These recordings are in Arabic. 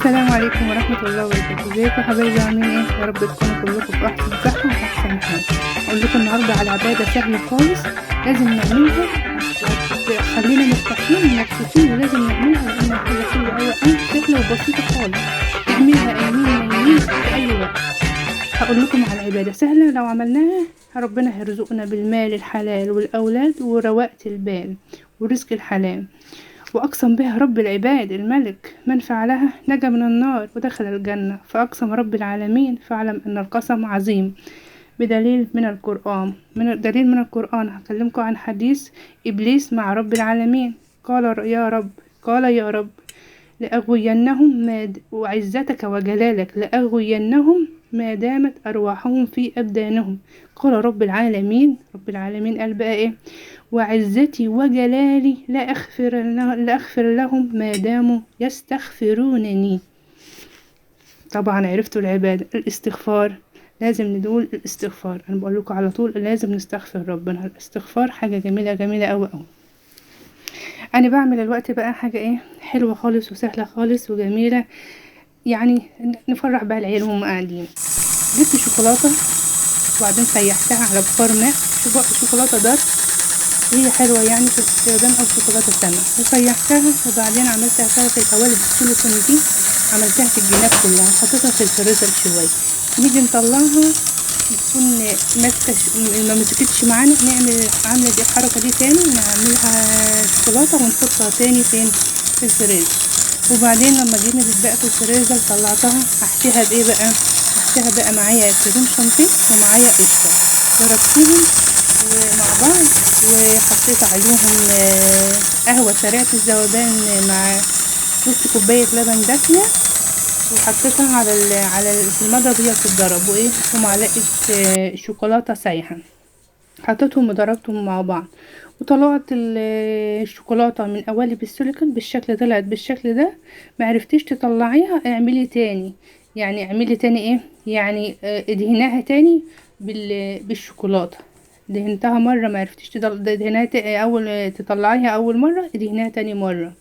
السلام عليكم ورحمة الله وبركاته. ازيكم يا حبايبي؟ عاملين ايه؟ يا رب تكونوا كلكم في احسن صحة وفي احسن حال. اقول لكم النهاردة على عبادة سهلة خالص لازم نعملها، هتخلينا مرتاحين ومبسوطين، ولازم نعملها لان حاجة حلوة اوي سهلة وبسيطة خالص. نعملها قايمين نايمين في اي وقت. هقول لكم على عبادة سهلة لو عملناها ربنا هيرزقنا بالمال الحلال والاولاد ورواقة البال ورزق الحلال. وأقسم بها رب العباد الملك من فعلها نجا من النار ودخل الجنة. فأقسم رب العالمين فاعلم أن القسم عظيم. بدليل من القرآن، من القرآن هكلمكم عن حديث إبليس مع رب العالمين. قال يا رب لأغوينهم وعزتك وجلالك لأغوينهم ما دامت أرواحهم في أبدانهم. قال رب العالمين قال بقى إيه؟ وعزتي وجلالي لا أغفر لهم ما داموا يستغفرونني. طبعا عرفتوا العبادة الاستغفار، لازم نقول الاستغفار. أنا بقول لكم على طول لازم نستغفر ربنا. الاستغفار حاجة جميلة جميلة أوي أوي. أنا بعمل الوقت بقى حاجة إيه حلوة خالص وسهلة خالص وجميلة، يعني نفرح بها العيال وهم قاعدين. جبت شوكولاتة وبعدين سيحتها على بخار ماء، شوكولاتة دارك هي حلوة يعني في الاستخدام، أو شوكولاتة سما، وسيحتها وبعدين عملتها سلطة القوالب السيليكون دي، عملتها في الجناب كلها، حطيتها في الفريزر شوية. نيجي نطلعها تكون ماسكة ما مسكتش معانا، نعمل عاملة دي الحركة دي تاني، نعملها شوكولاتة ونحطها تاني فين في الفريزر. وبعدين لما جمدت بقى في الفريزر طلعتها، هحشيها بايه بقى؟ هحشيها بقى معايا كريم شانتيه ومعايا قشطة، ضربتهم ومع بعض وحطيت عليهم قهوة سريعة الذوبان مع نص كوباية لبن دافية، وحطيتها في المضرب هي بتتضرب، وايه ومعلقة شوكولاتة سايحة، حطيتهم وضربتهم مع بعض. وطلعت الشوكولاتة من قوالب السيليكون بالشكل، طلعت بالشكل ده. معرفتيش تطلعيها اعملي تاني، يعني اعملي تاني ايه يعني ادهناها تاني بالشوكولاتة. دهنتها مرة معرفتيش دهنها اول تطلعيها اول مرة، ادهناها تاني مرة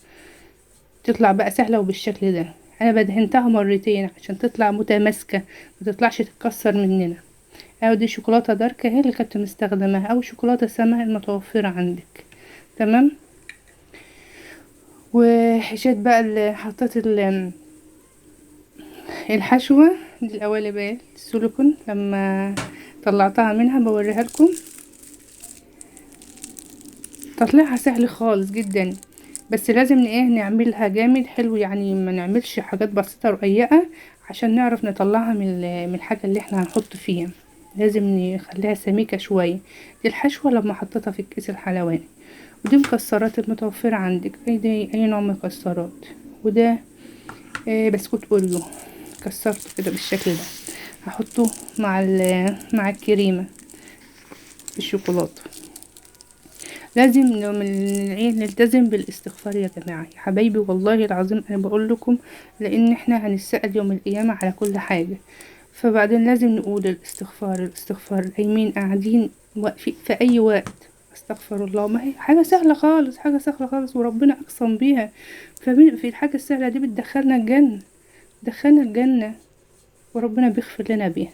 تطلع بقى سهلة وبالشكل ده. انا بدهنتها مرتين عشان تطلع متماسكة، ما تطلعش تتكسر مننا. او دي شوكولاتة دارك اهي اللي كنت مستخدماها، او شوكولاتة سما المتوفرة عندك. تمام. وحشيت بقى اللي حطيت الحشوة دي القوالب اهي السيليكون، لما طلعتها منها بوريها لكم. تطلعها سهل خالص جدا، بس لازم ايه نعملها جامد حلو، يعني ما نعملش حاجات بسيطة رقيقة عشان نعرف نطلعها من الحاجة اللي احنا هنحط فيها. لازم نخليها سميكة شوية. دي الحشوة لما حطيتها في الكيس الحلواني. ودي مكسرات المتوفرة عندك، اي نوع مكسرات. وده بسكوت اوريو، كسرته كده بالشكل ده، هحطه مع الكريمة بالشوكولاتة. لازم نلتزم بالاستغفار يا جماعة يا حبايبي، والله العظيم انا بقول لكم، لان احنا هنسأل يوم القيامة على كل حاجة. فبعدين لازم نقول الاستغفار قايمين قاعدين واقفين في اي وقت، استغفر الله. ما هي حاجة سهلة خالص، حاجة سهلة خالص، وربنا اقسم بيها. في الحاجة السهلة دي بتدخلنا الجنة، دخلنا الجنة، وربنا بيغفر لنا بيها.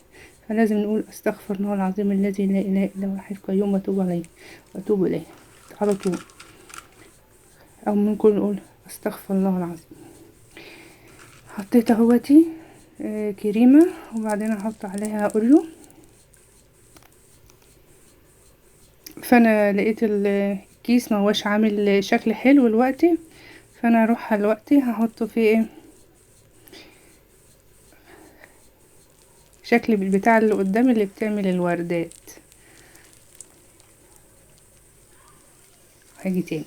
فلازم نقول استغفر الله العظيم الذي لا اله الا هو الحي القيوم واتوب اليه على طول. او ممكن نقول استغفر الله العظيم. حطيت اهوتي كريمة، وبعدين احط عليها اوريو. فانا لقيت الكيس ما هوش عامل شكل حلو دلوقتي، فانا اروح دلوقتي هحطه فيه ايه شكل بالبتاع اللي قدامي اللي بتعمل الوردات. هاجي تاني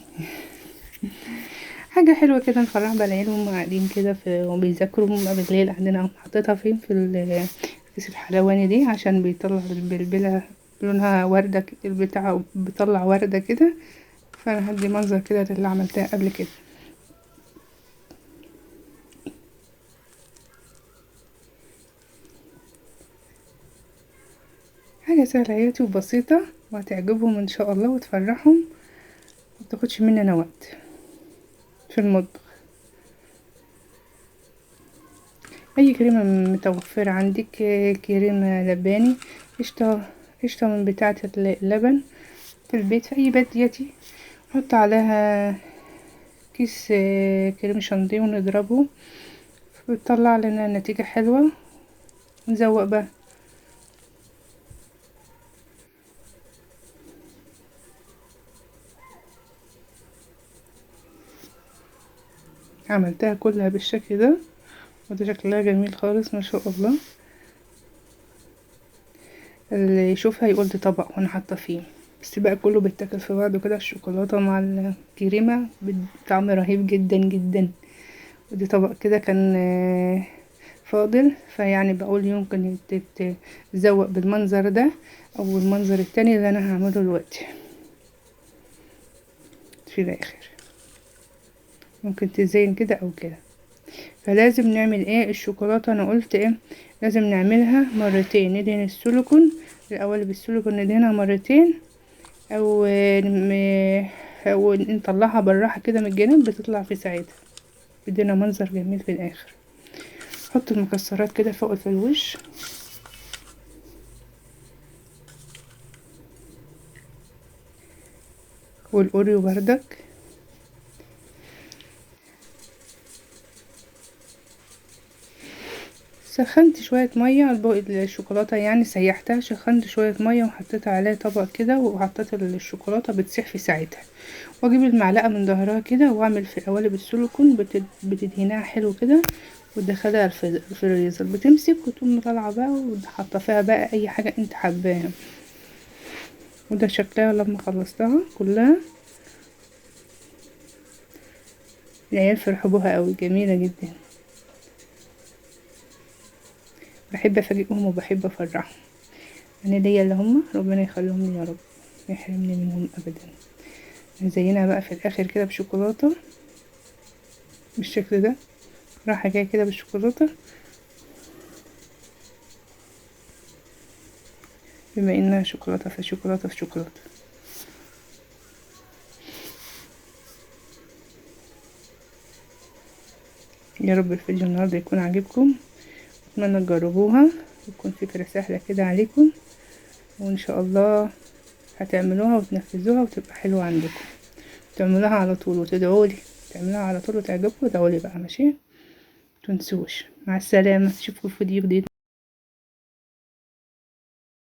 حاجة حلوة كده نفرح بقى العيال وهم قاعدين كده وبيذاكروا هم بالليل، عندنا حطيتها فين في الكيس الحلواني دي عشان بيطلع البلبلة لونها وردة البتاع بيطلع وردة كده. فانا هدي منظر كده اللي عملتها قبل كده. حاجة سهلة اهيتي وبسيطة وهتعجبهم ان شاء الله وتفرحهم، متاخدش مننا وقت في المطبخ. اي كريمة متوفرة عندك، كريمة لباني، قشطة من بتاعة اللبن في البيت، في اي بيت ديتي، نحط عليها كيس كريم شانتيه ونضربه، بتطلع لنا نتيجة حلوة. نزوق بقى. عملتها كلها بالشكل ده، وده شكلها جميل خالص ما شاء الله. اللي يشوفها يقول دي طبق وانا حاطه فيه. بس بقى كله بيتاكل في بعضه كده، الشوكولاته مع الكريمه بطعم رهيب جدا جدا. ودي طبق كده كان فاضل، فيعني بقول يمكن تتزوق بالمنظر ده او المنظر التاني اللي انا هعمله دلوقتي في الاخر. ممكن تزين كده او كده. فلازم نعمل ايه الشوكولاتة، انا قلت ايه لازم نعملها مرتين. ندهن السيليكون الاول بالسيليكون، ندهنها مرتين، او او نطلعها بالراحة كده من الجنب، بتطلع في ساعتها بدنا منظر جميل في الاخر. حط المكسرات كده فوق في الوش، والاوريو بردك. سخنت شوية مية الشوكولاتة، يعني سيحتها، سخنت شوية مية وحطيتها عليها طبق كده، وحطيت الشوكولاتة بتسيح في ساعتها. واجيب المعلقة من ظهرها كده واعمل في قوالب السيليكون، بتدهنها حلو كده وتدخلها الفريزر، بتمسك وتقوم طالعة بقى وحاطة فيها بقى اي حاجة انت حباها. وده شكلها لما خلصتها كلها. العيال فرحوا بها قوي، جميلة جدا. بحب افاجئهم وبحب افرحهم. انا ليا اللي هم ربنا يخليهم لي يا رب، ما يحرمني منهم ابدا. نزينها بقى في الاخر كده بشوكولاته بالشكل ده، رايحه جايه كده بالشوكولاته، بما انها شوكولاته فشوكولاته في شوكولاته. يا رب الفيديو النهارده يكون عاجبكم، اتمنى تجربوها، تكون فكره سهله كده عليكم، وان شاء الله هتعملوها وتنفذوها وتبقى حلوه عندكم. تعملوها على طول وتدعولي، تعملوها على طول وتعجبكم وتدعولي بقى. ماشي، متنسوش. مع السلامه، اشوفكم في فيديو جديد.